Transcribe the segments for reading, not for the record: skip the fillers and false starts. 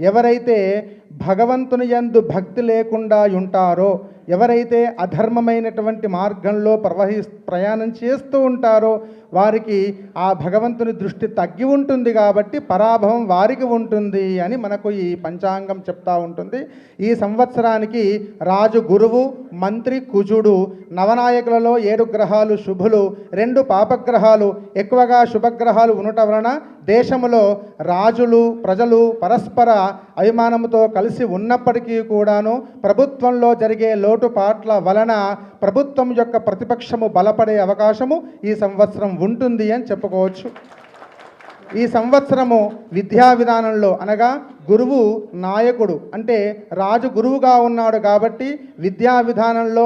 ఎవరైతే భగవంతుని యందు భక్తి లేకుండా ఉంటారో, ఎవరైతే అధర్మమైనటువంటి మార్గంలో ప్రయాణం చేస్తూ ఉంటారో వారికి ఆ భగవంతుని దృష్టి తగ్గి ఉంటుంది కాబట్టి పరాభవం వారికి ఉంటుంది అని మనకు ఈ పంచాంగం చెప్తా ఉంటుంది. ఈ సంవత్సరానికి రాజు గురువు, మంత్రి కుజుడు, నవనాయకులలో 7 గ్రహాలు శుభులు, 2 పాపగ్రహాలు, ఎక్కువగా శుభగ్రహాలు ఉండటం వలన దేశంలో రాజులు ప్రజలు పరస్పర అభిమానంతో కలిసి ఉన్నప్పటికీ కూడాను ప్రభుత్వంలో జరిగే లోటుపాట్ల వలన ప్రభుత్వం యొక్క ప్రతిపక్షము బలపడే అవకాశము ఈ సంవత్సరం ఉంటుంది అని చెప్పుకోవచ్చు. ఈ సంవత్సరము విద్యా విధానంలో అనగా గురువు నాయకుడు అంటే రాజు గురువుగా ఉన్నాడు కాబట్టి విద్యా విధానంలో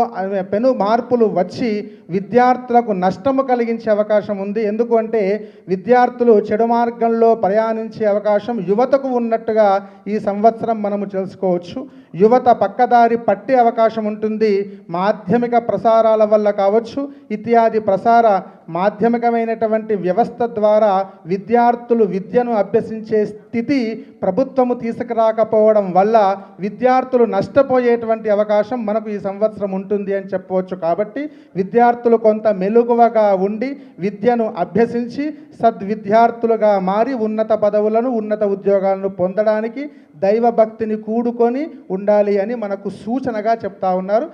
పెను మార్పులు వచ్చి విద్యార్థులకు నష్టము కలిగించే అవకాశం ఉంది. ఎందుకు అంటే విద్యార్థులు చెడు మార్గంలో ప్రయాణించే అవకాశం యువతకు ఉన్నట్టుగా ఈ సంవత్సరం మనము తెలుసుకోవచ్చు. యువత పక్కదారి పట్టే అవకాశం ఉంటుంది. మాధ్యమిక ప్రసారాల వల్ల కావచ్చు, ఇత్యాది ప్రసార మాధ్యమికమైనటువంటి వ్యవస్థ ద్వారా విద్యార్థులు విద్యను అభ్యసించే స్థితి ప్రభుత్వము తీసుకురాకపోవడం వల్ల విద్యార్థులు నష్టపోయేటువంటి అవకాశం మనకు ఈ సంవత్సరం ఉంటుంది అని చెప్పవచ్చు. కాబట్టి విద్యార్థులు కొంత మెలుగువగా ఉండి విద్యను అభ్యసించి సద్విద్యార్థులుగా మారి ఉన్నత పదవులను ఉన్నత ఉద్యోగాలను పొందడానికి దైవభక్తిని కూడుకొని ఉండాలి అని మనకు సూచనగా చెప్తా ఉన్నారు.